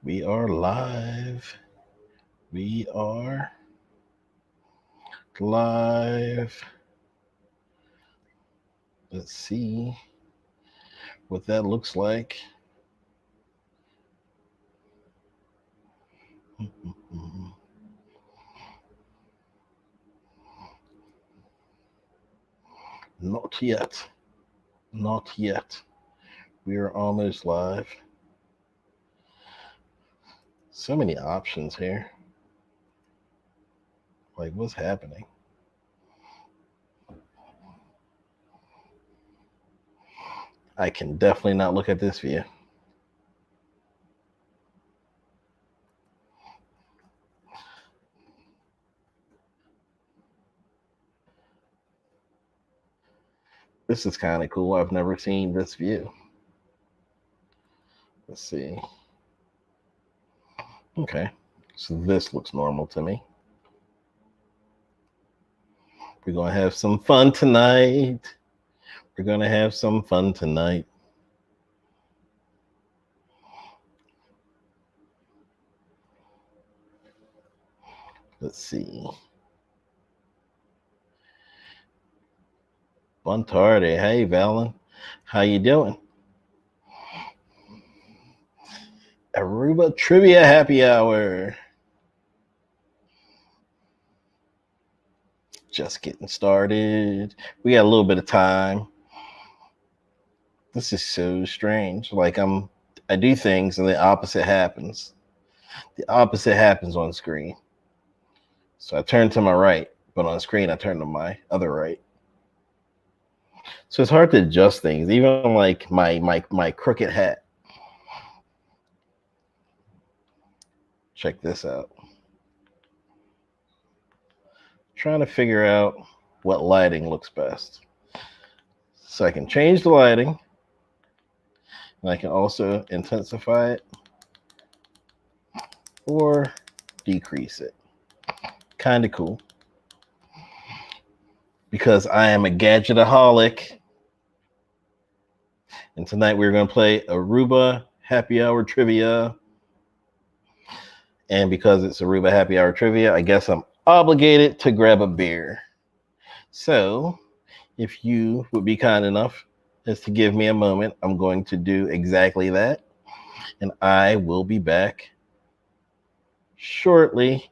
We are live. We are live. Let's see what that looks like. Not yet. Not yet. We are almost live. So many options here. Like, what's happening? I can definitely not look at this view. This is kind of cool. I've never seen this view. Let's see. Okay. So this looks normal to me. We're going to have some fun tonight. We're going to have some fun tonight. Let's see. Bontardi. Hey, Valen. How you doing? Aruba Trivia Happy Hour. Just getting started. We got a little bit of time. This is so strange. Like I do things and the opposite happens. The opposite happens on screen. So I turn to my right, but on screen I turn to my other right. So it's hard to adjust things, even like my crooked hat. Check this out. Trying to figure out what lighting looks best. So I can change the lighting, and I can also intensify it or decrease it. Kind of cool. Because I am a gadgetaholic. And tonight we're going to play Aruba Happy Hour Trivia. And because it's Aruba Happy Hour Trivia, I guess I'm obligated to grab a beer. So if you would be kind enough as to give me a moment, I'm going to do exactly that. And I will be back shortly.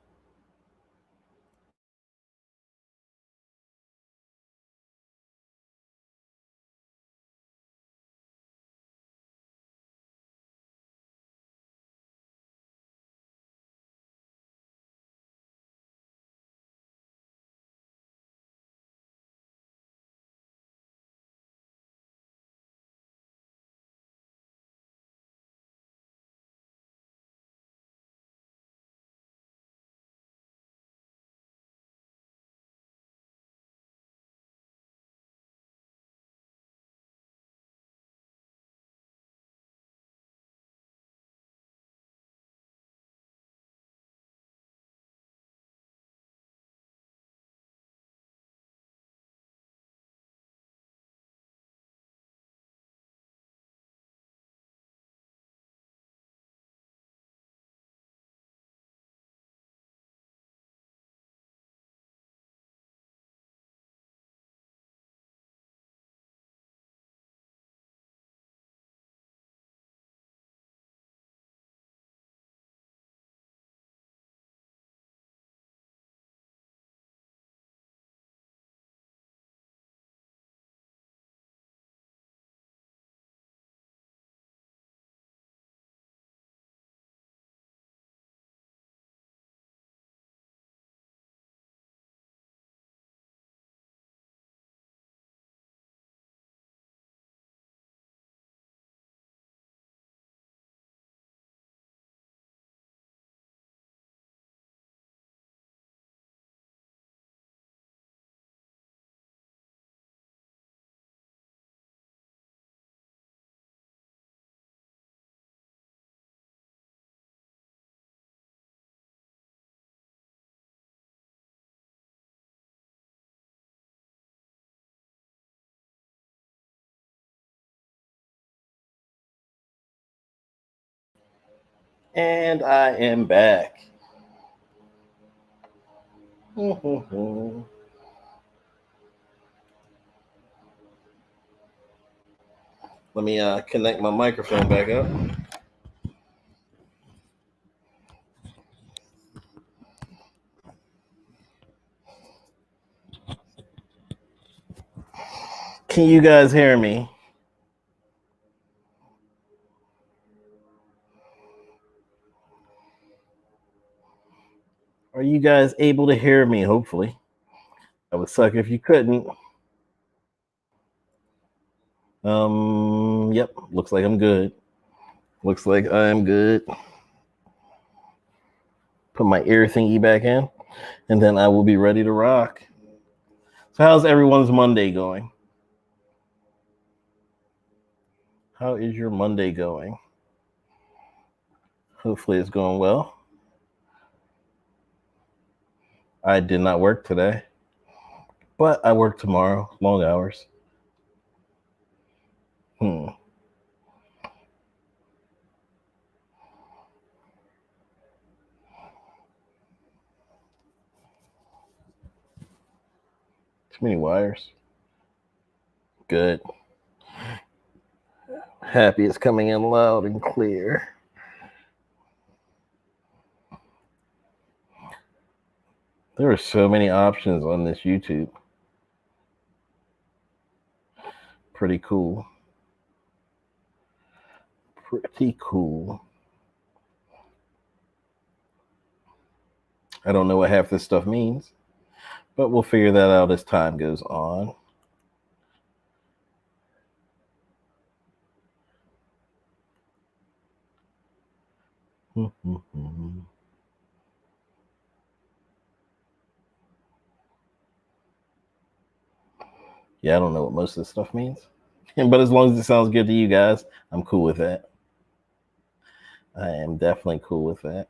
And I am back. Let me connect my microphone back up. Can you guys hear me? Are you guys able to hear me? Hopefully. That would suck if you couldn't. Yep. Looks like I'm good. Looks like I'm good. Put my ear thingy back in, and then I will be ready to rock. So, how's everyone's Monday going? How is your Monday going? Hopefully, it's going well. I did not work today, but I work tomorrow, long hours. Too many wires. Good. Happy it's coming in loud and clear. There are so many options on this YouTube. Pretty cool. Pretty cool. I don't know what half this stuff means, but we'll figure that out as time goes on. Yeah, I don't know what most of this stuff means. But as long as it sounds good to you guys, I'm cool with that. I am definitely cool with that.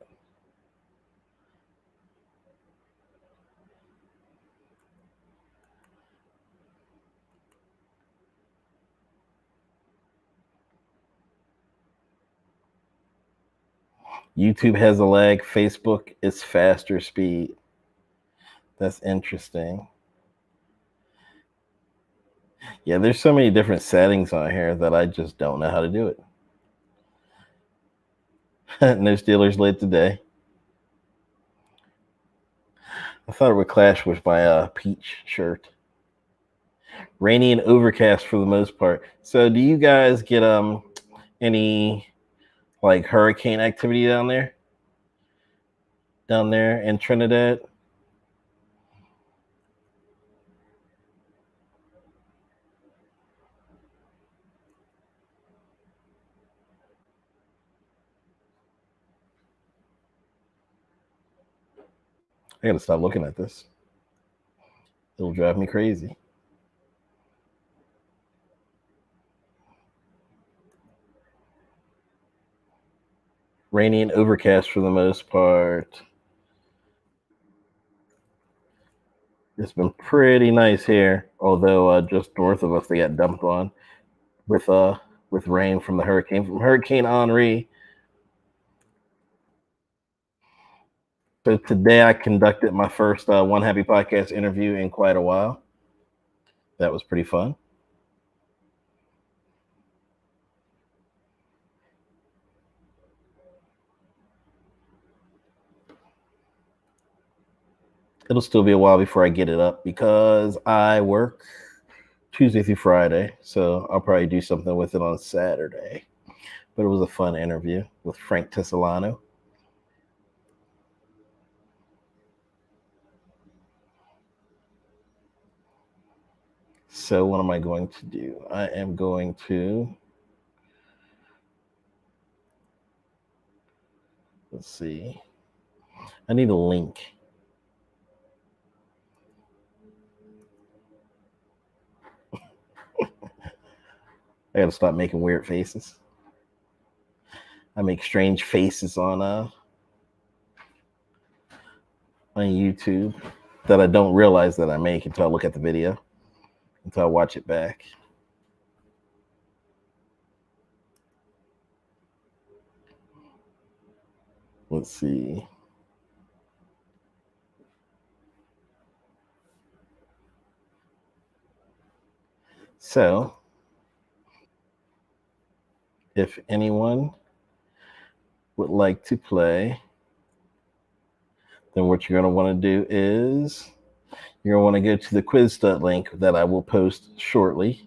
YouTube has a lag. Facebook is faster speed. That's interesting. Yeah, there's so many different settings on here that I just don't know how to do it. No Steelers late today. I thought it would clash with my peach shirt. Rainy and overcast for the most part. So, do you guys get any like hurricane activity down there? Down there in Trinidad? I gotta stop looking at this. It'll drive me crazy. Rainy and overcast for the most part. It's been pretty nice here, although just north of us they got dumped on with rain from the hurricane from Hurricane Henri. So today I conducted my first One Happy Podcast interview in quite a while. That was pretty fun. It'll still be a while before I get it up because I work Tuesday through Friday, so I'll probably do something with it on Saturday. But it was a fun interview with Frank Tessalano. So what am I going to do? I am going to, let's see. I need a link. I gotta stop making weird faces. I make strange faces on YouTube that I don't realize that I make until I look at the video, until I watch it back. Let's see. So, if anyone would like to play, then what you're going to want to do is you're going to want to go to the quiz stud link that I will post shortly.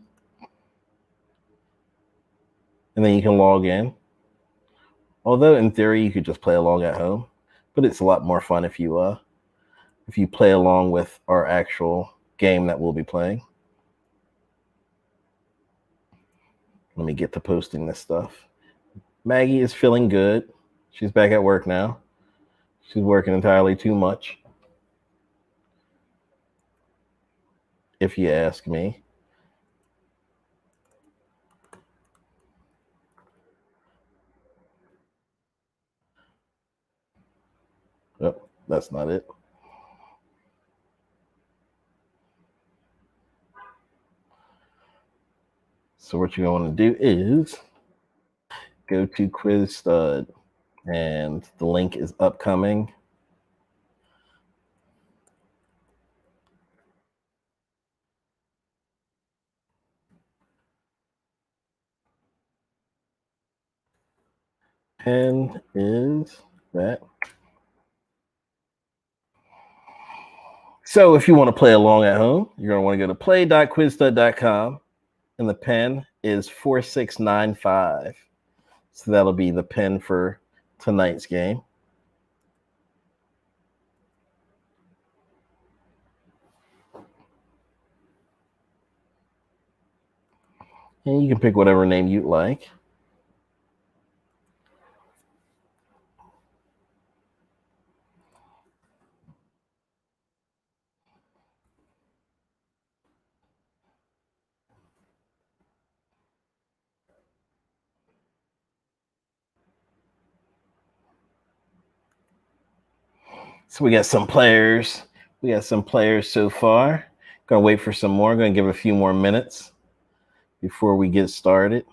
And then you can log in. Although in theory you could just play along at home, but it's a lot more fun if you play along with our actual game that we'll be playing. Let me get to posting this stuff. Maggie is feeling good. She's back at work now. She's working entirely too much, if you ask me. Oh, that's not it. So what you're going to do is go to Quiz Stud, and the link is upcoming. Pen is that. So if you want to play along at home, you're going to want to go to play.quizstud.com, and the pen is 4695. So that'll be the pen for tonight's game. And you can pick whatever name you'd like. So we got some players. We got some players so far. Gonna wait for some more. Gonna give a few more minutes before we get started.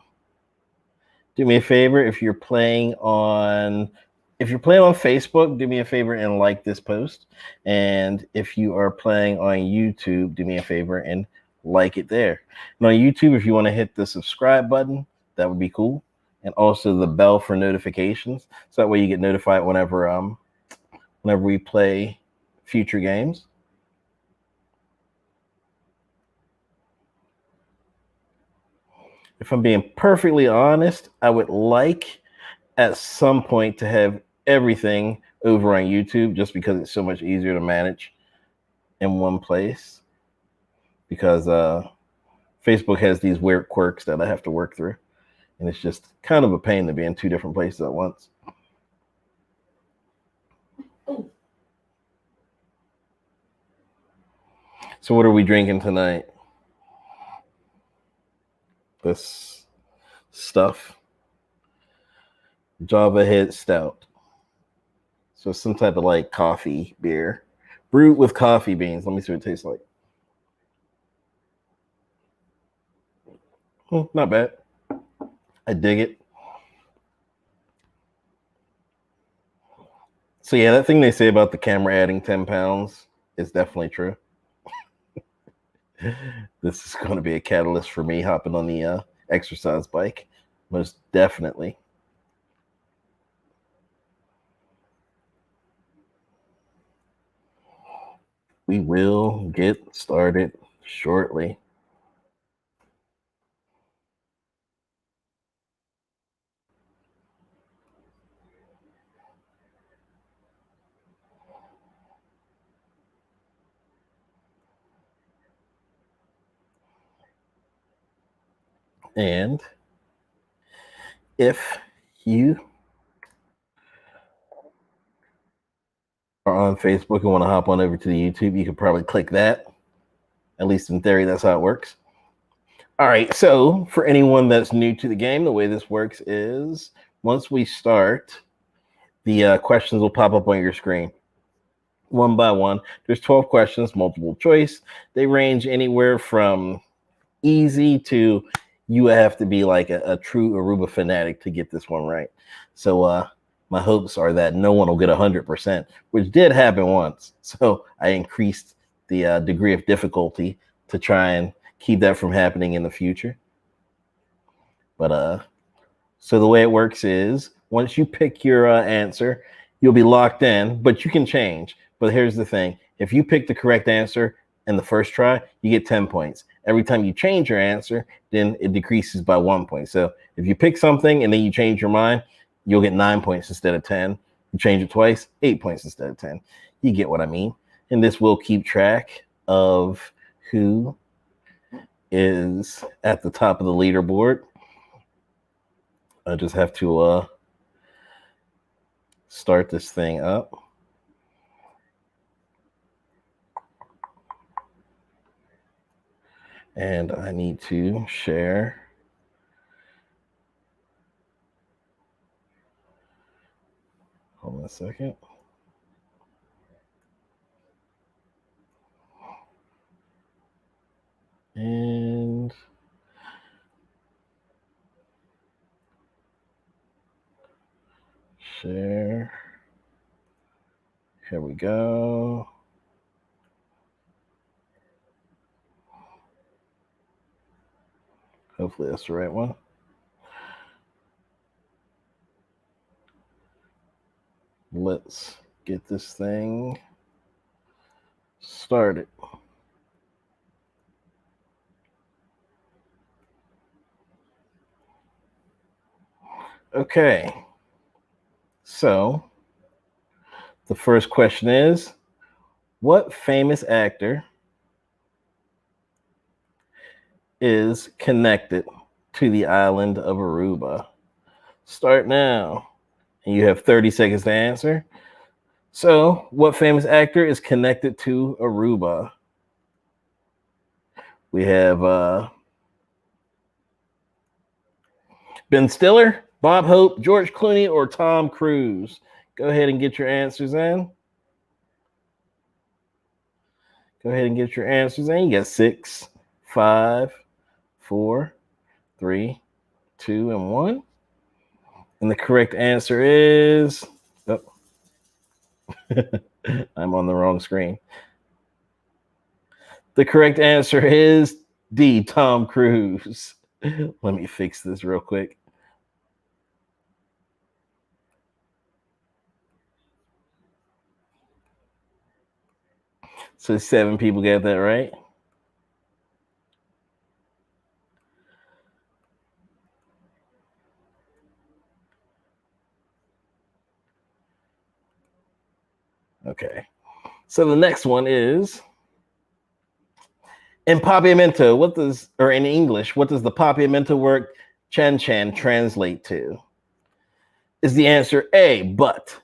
Do me a favor, if you're playing on Facebook, do me a favor and like this post. And if you are playing on YouTube, do me a favor and like it there. And on YouTube, if you want to hit the subscribe button, that would be cool. And also the bell for notifications. So that way you get notified whenever we play future games. If I'm being perfectly honest, I would like at some point to have everything over on YouTube, just because it's so much easier to manage in one place, because Facebook has these weird quirks that I have to work through, and it's just kind of a pain to be in two different places at once. So what are we drinking tonight? This stuff, Java Head Stout. So some type of like coffee beer, brewed with coffee beans. Let me see what it tastes like. Not bad. I dig it. So yeah, that thing they say about the camera adding 10 pounds is definitely true. This is going to be a catalyst for me hopping on the exercise bike, most definitely. We will get started shortly. And if you are on Facebook and want to hop on over to the YouTube, you could probably click that. At least in theory, that's how it works. All right, so for anyone that's new to the game, the way this works is once we start, the questions will pop up on your screen one by one. There's 12 questions, multiple choice. They range anywhere from easy to you have to be like a true Aruba fanatic to get this one right. So my hopes are that no one will get 100%, which did happen once. So I increased the degree of difficulty to try and keep that from happening in the future. But so the way it works is once you pick your answer, you'll be locked in, but you can change. But here's the thing. If you pick the correct answer in the first try, you get 10 points. Every time you change your answer, then it decreases by 1 point. So if you pick something and then you change your mind, you'll get 9 points instead of 10. You change it twice, 8 points instead of 10. You get what I mean. And this will keep track of who is at the top of the leaderboard. I just have to start this thing up. And I need to share. Hold on a second. And share. Here we go. Hopefully that's the right one. Let's get this thing started. Okay. So the first question is, what famous actor is connected to the island of Aruba? Start now. And you have 30 seconds to answer. So, what famous actor is connected to Aruba? We have Ben Stiller, Bob Hope, George Clooney, or Tom Cruise. Go ahead and get your answers in. Go ahead and get your answers in. You got 6, 5, 4, 3, 2, and 1. And the correct answer is, oh, I'm on the wrong screen. The correct answer is D, Tom Cruise. Let me fix this real quick. So 7 people got that right. Okay. So the next one is, in Papiamento, in English, what does the Papiamento word chan chan translate to? Is the answer A, but,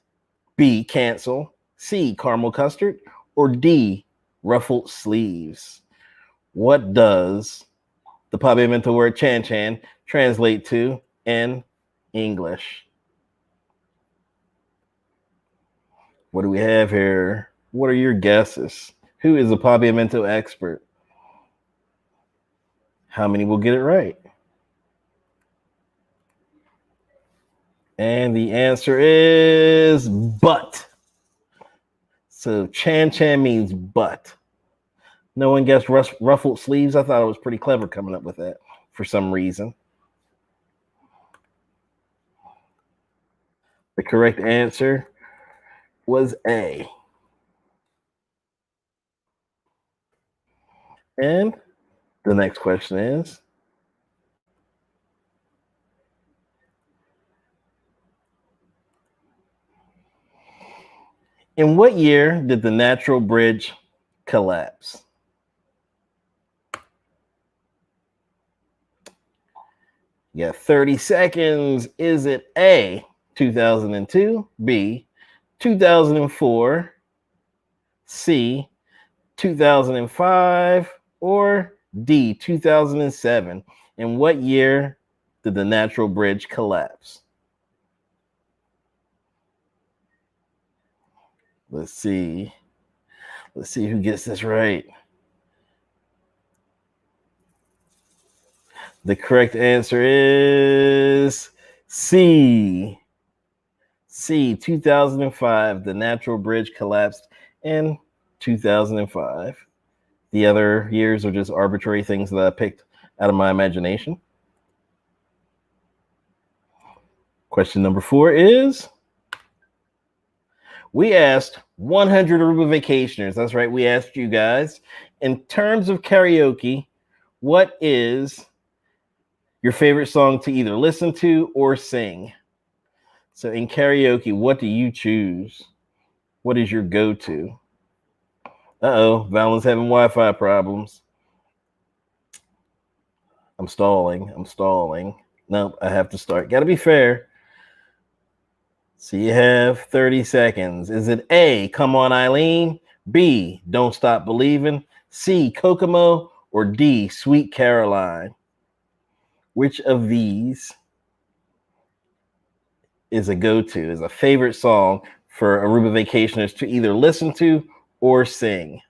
B, cancel, C, caramel custard, or D, ruffled sleeves? What does the Papiamento word chan chan translate to in English? What do we have here? What are your guesses? Who is a Papiamento expert? How many will get it right? And the answer is but. So chan chan means but. No one guessed ruffled sleeves. I thought it was pretty clever coming up with that for some reason. The correct answer was A. And the next question is, in what year did the natural bridge collapse? You got 30 seconds. Is it A, 2002, B, 2004, C, 2005, or D, 2007? In what year did the natural bridge collapse? Let's see. Let's see who gets this right. The correct answer is C. C, 2005. The Natural Bridge collapsed in 2005. The other years are just arbitrary things that I picked out of my imagination. Question number 4 is, we asked 100 Aruba vacationers. That's right, we asked you guys. In terms of karaoke, what is your favorite song to either listen to or sing? So in karaoke, what do you choose? What is your go-to? Uh-oh, Valen's having Wi-Fi problems. I'm stalling. Nope, I have to start. Got to be fair. So you have 30 seconds. Is it A, Come On Eileen, B, Don't Stop Believing, C, Kokomo, or D, Sweet Caroline? Which of these is a go-to, is a favorite song for Aruba vacationers to either listen to or sing?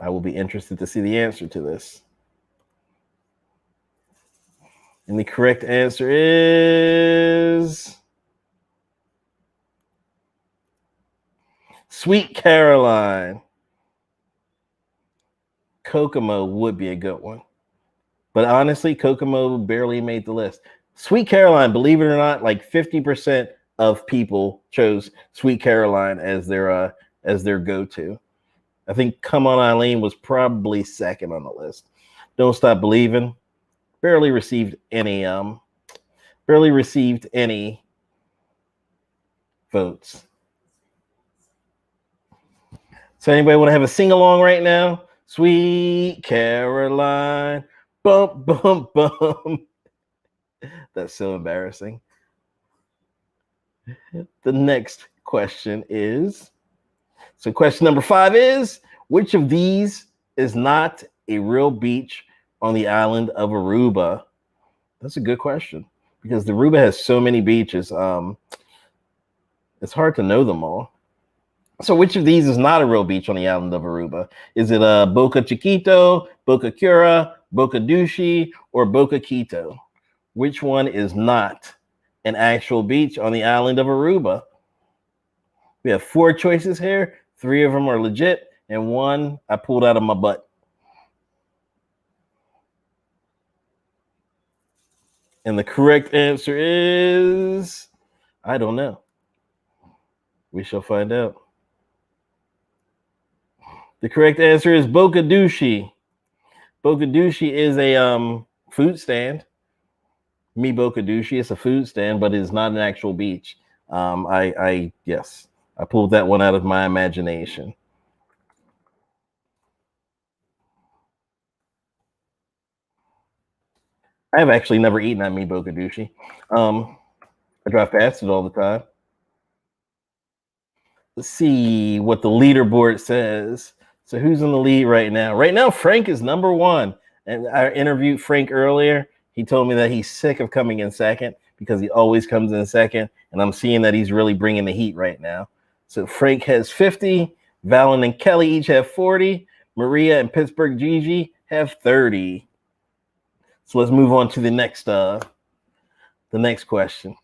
I will be interested to see the answer to this. And the correct answer is Sweet Caroline. Kokomo would be a good one. But honestly, Kokomo barely made the list. Sweet Caroline, believe it or not, like 50% of people chose Sweet Caroline as their go-to. I think Come On Eileen was probably second on the list. Don't Stop Believing barely received any votes. So anybody want to have a sing-along right now? Sweet Caroline, bump, bump, bump. That's so embarrassing. The next question is, so question number 5 is, which of these is not a real beach on the island of Aruba? That's a good question because Aruba has so many beaches. It's hard to know them all. So which of these is not a real beach on the island of Aruba? Is it Boca Chiquito, Boca Cura, Boca Dushi, or Boca Quito? Which one is not an actual beach on the island of Aruba? We have 4 choices here. 3 of them are legit, and 1 I pulled out of my butt. And the correct answer is, I don't know. We shall find out. The correct answer is Boca Dushi. Boca Dushi is a food stand. Mi Boca Dushi is a food stand, but it is not an actual beach. Yes, I pulled that one out of my imagination. I have actually never eaten at Mi Boca Dushi. I drive past it all the time. Let's see what the leaderboard says. So who's in the lead right now? Right now, Frank is number 1. And I interviewed Frank earlier. He told me that he's sick of coming in second because he always comes in second. And I'm seeing that he's really bringing the heat right now. So Frank has 50. Valen and Kelly each have 40. Maria and Pittsburgh Gigi have 30. So let's move on to the next question.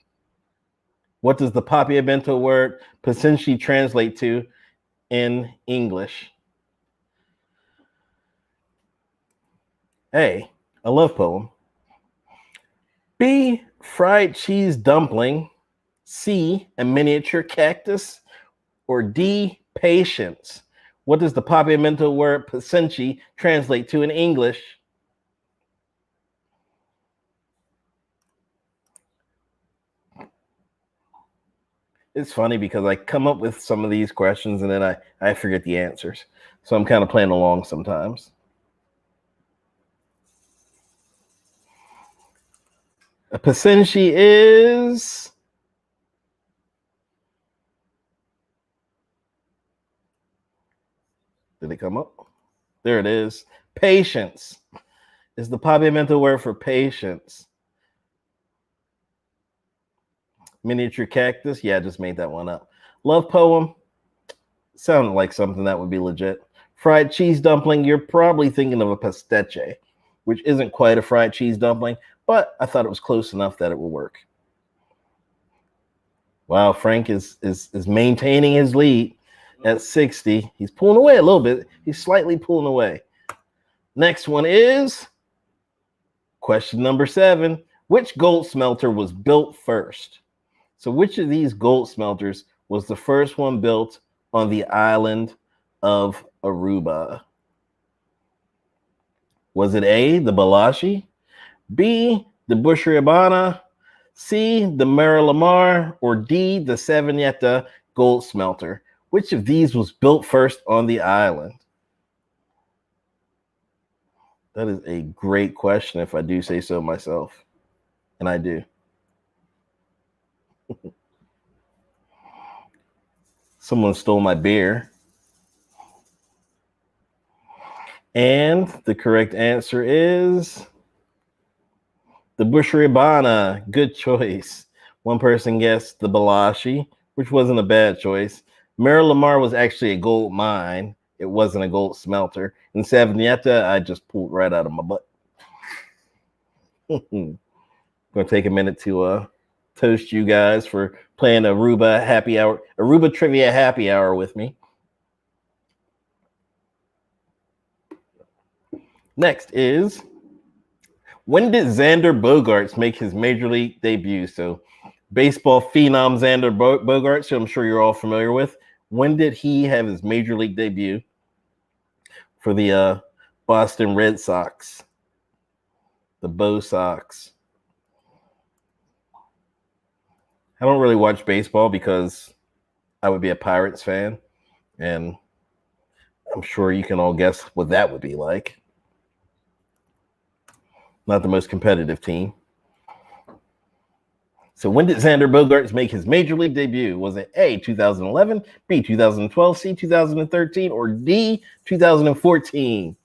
What does the papiamento word pasinci translate to in English? A, a love poem. B, fried cheese dumpling. C, a miniature cactus. Or D, patience. What does the papiamento word pasinci translate to in English? It's funny because I come up with some of these questions and then I forget the answers. So I'm kind of playing along sometimes. A pasinci is... Did it come up? There it is. Patience is the papiamento word for patience. Miniature cactus. Yeah, I just made that one up. Love poem. Sounded like something that would be legit. Fried cheese dumpling. You're probably thinking of a pastiche. which isn't quite a fried cheese dumpling, but I thought it was close enough that it will work. Wow, Frank is maintaining his lead at 60. He's pulling away a little bit. He's slightly pulling away. Next one is question number 7. Which gold smelter was built first? So which of these gold smelters was the first one built on the island of Aruba? Was it A, the Balashi, B, the Bushribana, C, the Marilamar, or D, the Savaneta gold smelter? Which of these was built first on the island? That is a great question, if I do say so myself. And I do. Someone stole my beer. And the correct answer is the Bushribana. Good choice. One person guessed the Balashi, which wasn't a bad choice. Marilamar was actually a gold mine. It wasn't a gold smelter. And Savaneta, I just pulled right out of my butt. Going to take a minute to toast you guys for playing Aruba Trivia happy hour with me. Next is, when did Xander Bogaerts make his major league debut? So baseball phenom Xander Bogaerts, who I'm sure you're all familiar with. When did he have his major league debut for the Boston Red Sox? The Bo Sox. I don't really watch baseball because I would be a Pirates fan, and I'm sure you can all guess what that would be like. Not the most competitive team. So when did Xander Bogaerts make his major league debut? Was it A, 2011, B, 2012, C, 2013, or D, 2014?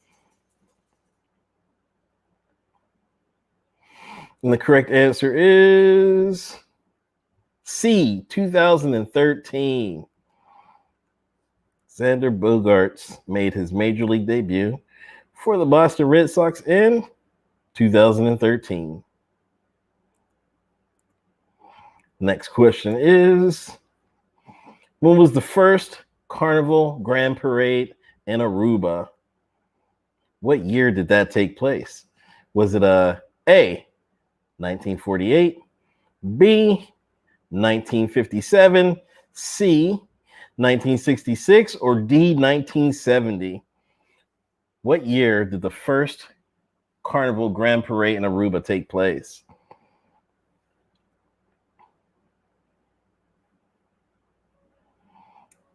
And the correct answer is C, 2013. Xander Bogaerts made his major league debut for the Boston Red Sox in 2013. Next question is, when was the first Carnival Grand Parade in Aruba? What year did that take place? Was it A, 1948, B, 1957, C, 1966, or D, 1970? What year did the first Carnival Grand Parade in Aruba take place?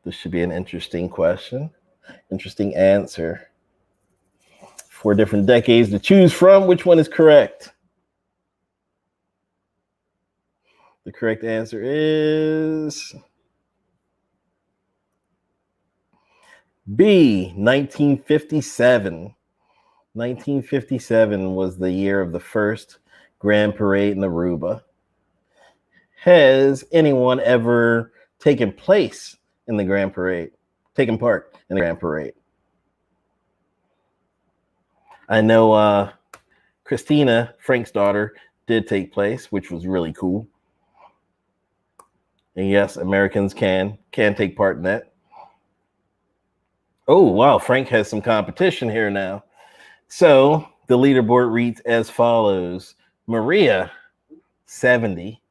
This should be an interesting question, interesting answer. 4 different decades to choose from. Which one is correct? The correct answer is B, 1957. 1957 was the year of the first Grand Parade in Aruba. Has anyone ever taken place in the Grand Parade? Taken part in the Grand Parade? I know Christina, Frank's daughter, did take place, which was really cool. And yes, Americans can take part in that. Oh, wow, Frank has some competition here now. So the leaderboard reads as follows. Maria, 70.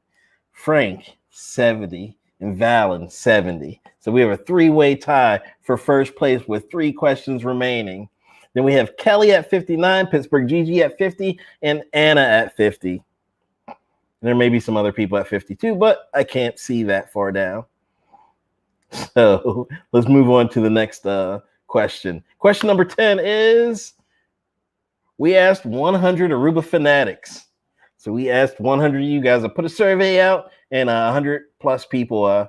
Frank, 70. And Valen, 70. So we have a 3-way tie for first place with 3 questions remaining. Then we have Kelly at 59, Pittsburgh Gigi at 50, and Anna at 50. And there may be some other people at 52, but I can't see that far down. So let's move on to the next question. Question number 10 is, we asked 100 Aruba fanatics. So we asked 100 of you guys to put a survey out, and 100 plus people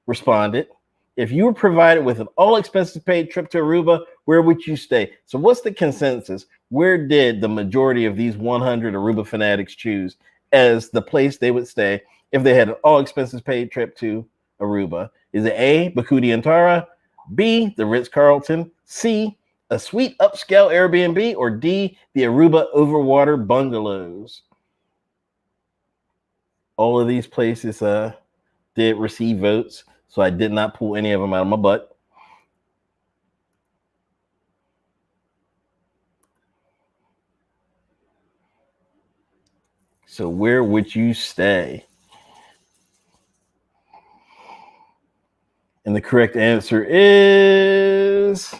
responded. If you were provided with an all expenses paid trip to Aruba, where would you stay? So what's the consensus? Where did the majority of these 100 Aruba fanatics choose as the place they would stay if they had an all expenses paid trip to Aruba? Is it A, Bakuti Antara, B, the Ritz-Carlton, C, a sweet upscale Airbnb, or D, the Aruba overwater bungalows? All of these places did receive votes, so I did not pull any of them out of my butt. So where would you stay? And the correct answer is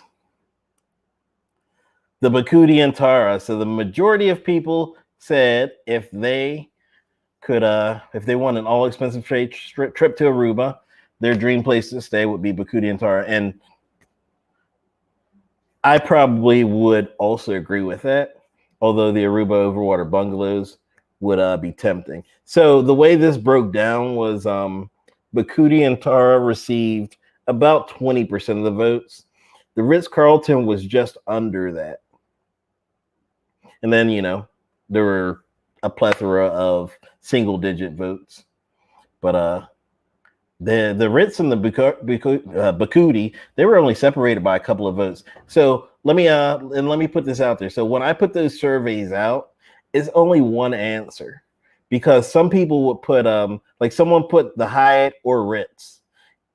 the Bakuti and Tara. So the majority of people said if they want an all expensive trip to Aruba, their dream place to stay would be Bakuti and Tara. And I probably would also agree with that, although the Aruba overwater bungalows would be tempting. So the way this broke down was Bakuti and Tara received about 20% of the votes. The Ritz-Carlton was just under that. And then, there were a plethora of single-digit votes. But the Ritz and the Bakuti, they were only separated by a couple of votes. So let me put this out there. So when I put those surveys out, it's only one answer, because some people would put like someone put the Hyatt or Ritz.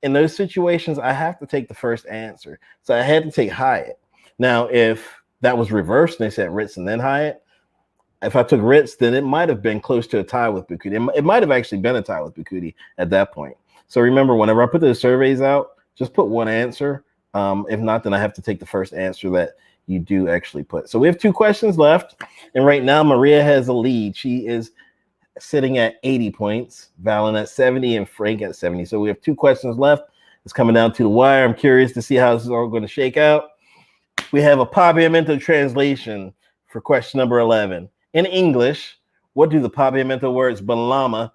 In those situations, I have to take the first answer. So I had to take Hyatt. Now, if that was reversed and they said Ritz and then Hyatt, if I took Ritz, then it might have been close to a tie with Bakuti. It might have actually been a tie with Bakuti at that point. So remember, whenever I put those surveys out, just put one answer. If not, then I have to take the first answer that you do actually put. So we have 2 questions left. And right now, Maria has a lead. She is sitting at 80 points, Valen at 70, and Frank at 70. So we have 2 questions left. It's coming down to the wire. I'm curious to see how this is all going to shake out. We have a Papiamento translation for question number 11. In English, what do the Papiamento words balama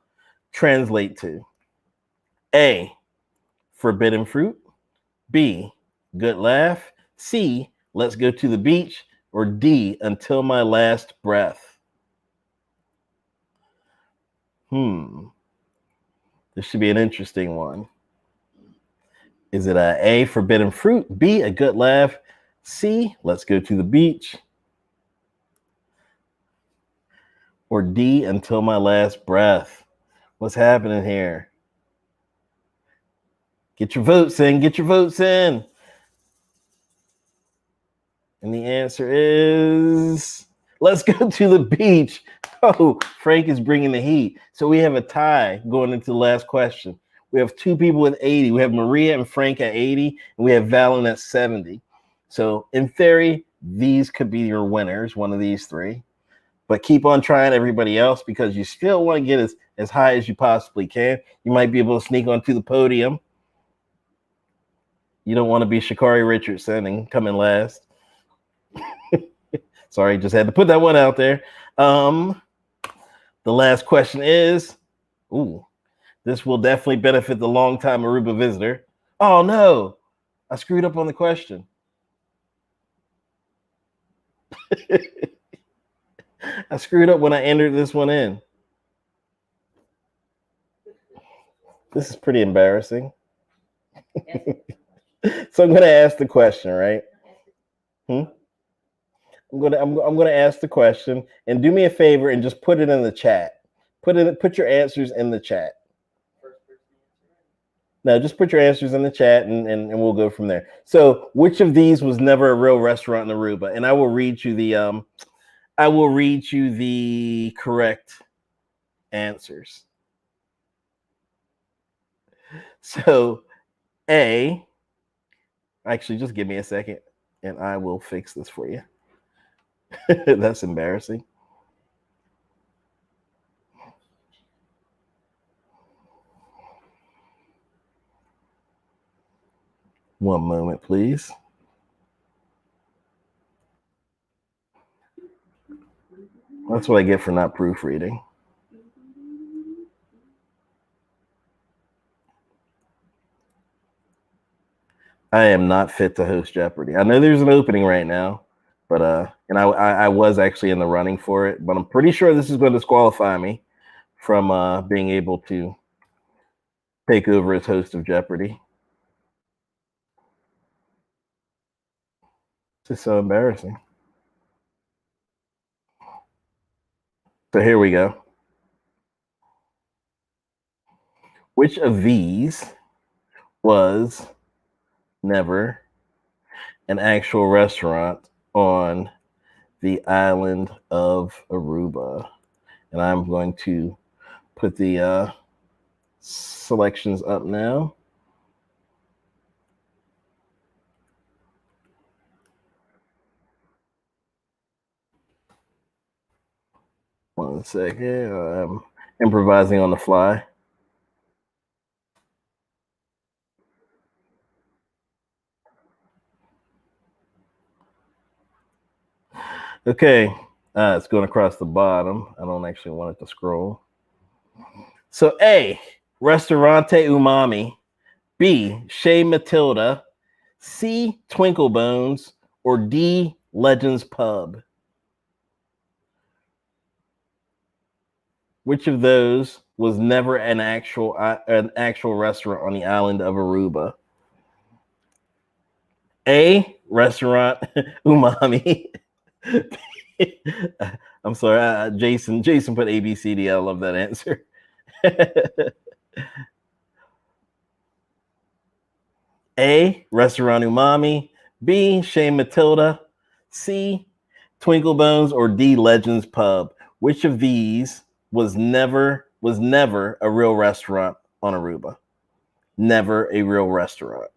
translate to? A, forbidden fruit. B, good laugh. C, let's go to the beach. Or D, until my last breath. This should be an interesting one. Is it A, forbidden fruit? B, a good laugh? C, let's go to the beach? Or D, until my last breath? What's happening here? Get your votes in. Get your votes in. And the answer is, let's go to the beach. Oh, Frank is bringing the heat. So we have a tie going into the last question. We have 2 people with 80. We have Maria and Frank at 80, and we have Valen at 70. So in theory, these could be your winners, one of these 3. But keep on trying, everybody else, because you still want to get as high as you possibly can. You might be able to sneak onto the podium. You don't want to be Sha'Carri Richardson and come in last. Sorry, just had to put that one out there. The last question is, this will definitely benefit the longtime Aruba visitor. Oh no, I screwed up on the question. I screwed up when I entered this one in. This is pretty embarrassing. So I'm going to ask the question, right? I'm going to ask the question, and do me a favor and just put it in the chat. Put your answers in the chat. No, just put your answers in the chat, and we'll go from there. So, which of these was never a real restaurant in Aruba? And I will read you the correct answers. So, A, actually, just give me a second, and I will fix this for you. That's embarrassing. One moment, please. That's what I get for not proofreading. I am not fit to host Jeopardy. I know there's an opening right now, but and I was actually in the running for it, but I'm pretty sure this is going to disqualify me from being able to take over as host of Jeopardy. This is so embarrassing. So here we go. Which of these was never an actual restaurant on the island of Aruba? And I'm going to put the selections up now. One second. I'm improvising on the fly. Okay. It's going across the bottom. I don't actually want it to scroll. So A, Restaurante Umami. B, Chez Matilda. C, Twinkle Bones. Or D, Legends Pub. Which of those was never an actual restaurant on the island of Aruba? A, Restaurant Umami. I'm sorry, Jason. Jason put ABCD. I love that answer. A, Restaurant Umami. B, Chez Matilda. C, Twinkle Bones. Or D, Legends Pub. Which of these was never a real restaurant on Aruba? Never a real restaurant.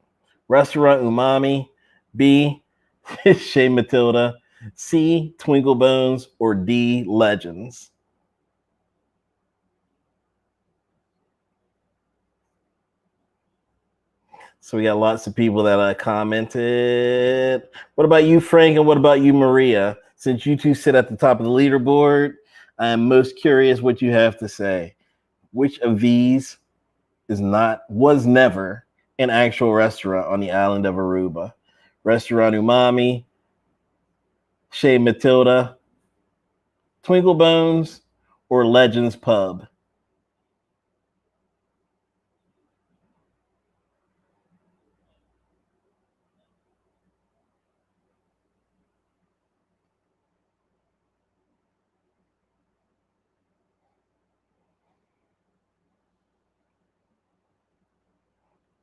Restaurant Umami. B, Chez Matilda. C, Twinkle Bones. Or D, Legends. So we got lots of people that commented. What about you, Frank? And what about you, Maria? Since you two sit at the top of the leaderboard, I am most curious what you have to say. Which of these was never an actual restaurant on the island of Aruba? Restaurant Umami, Chez Matilda, Twinkle Bones, or Legends Pub?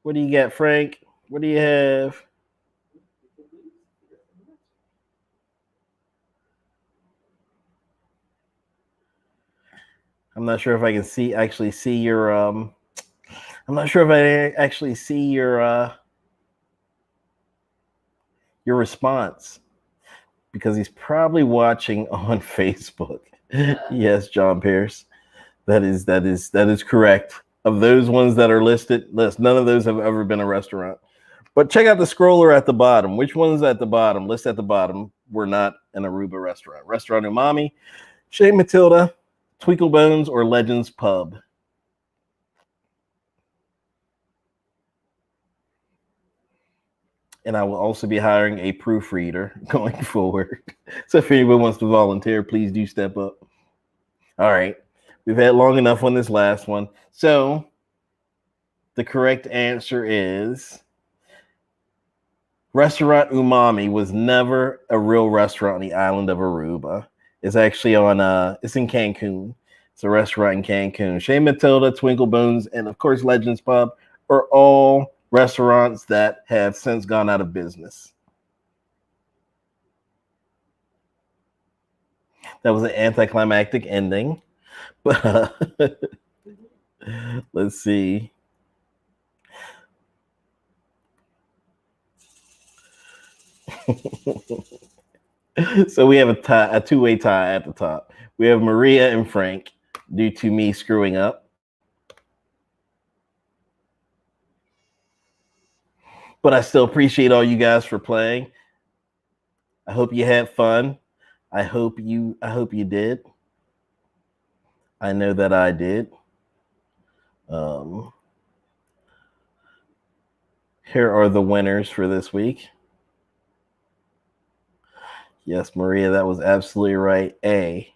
What do you got, Frank? What do you have? I'm not sure if I can actually see your I'm not sure if I actually see your response because he's probably watching on Facebook. Yes, John Pierce. That is correct. Of those ones that are listed, none of those have ever been a restaurant. But check out the scroller at the bottom. Which ones at the bottom? List at the bottom were not an Aruba restaurant. Restaurant Umami, Chez Matilda, Twinkle Bones, or Legends Pub. And I will also be hiring a proofreader going forward. So if anyone wants to volunteer, please do step up. All right. We've had long enough on this last one. So the correct answer is Restaurant Umami was never a real restaurant on the island of Aruba. It's actually it's in Cancun. It's a restaurant in Cancun. Chez Matilda, Twinkle Bones, and of course Legends Pub are all restaurants that have since gone out of business. That was an anticlimactic ending. But let's see. So we have a two-way tie at the top. We have Maria and Frank due to me screwing up. But I still appreciate all you guys for playing. I hope you had fun. I hope you did. I know that I did. Here are the winners for this week. Yes, Maria, that was absolutely right. A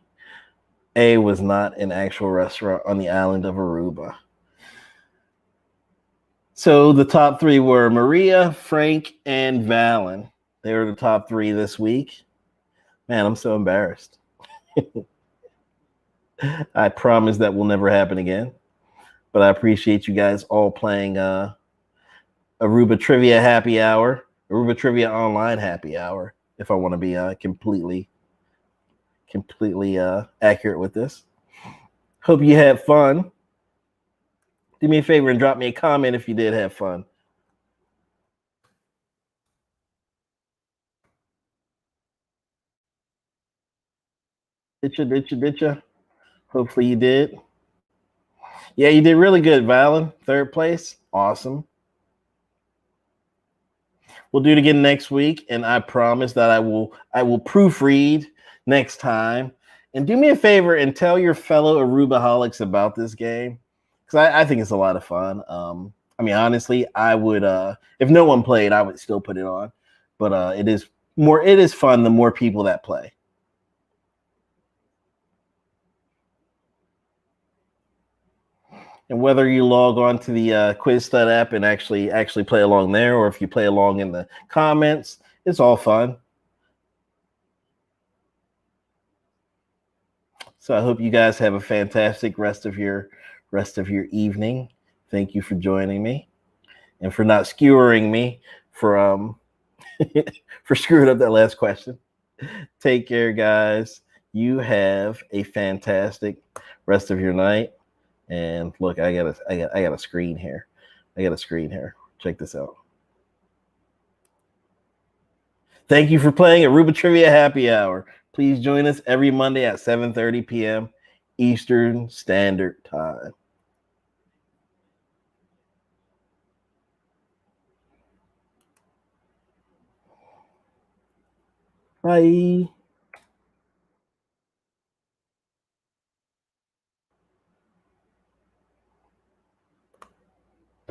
was not an actual restaurant on the island of Aruba. So the top three were Maria, Frank, and Valen. They were the top 3 this week. Man, I'm so embarrassed. I promise that will never happen again. But I appreciate you guys all playing Aruba Trivia Happy Hour, Aruba Trivia Online Happy Hour, if I want to be completely accurate with this. Hope you had fun. Do me a favor and drop me a comment if you did have fun. Did you? Hopefully you did. Yeah, you did really good, Valen. 3rd place. Awesome. We'll do it again next week, and I promise that I will proofread next time. And do me a favor and tell your fellow Arubaholics about this game, because I think it's a lot of fun. I mean, honestly, I would if no one played, I would still put it on. But it is fun the more people that play. And whether you log on to the QuizStud app and actually play along there, or if you play along in the comments, it's all fun. So I hope you guys have a fantastic rest of your evening. Thank you for joining me and for not skewering me for for screwing up that last question. Take care, guys. You have a fantastic rest of your night. And look, I got a screen here. Check this out. Thank you for playing Aruba Trivia Happy Hour. Please join us every Monday at 7:30 p.m. Eastern Standard Time. Bye.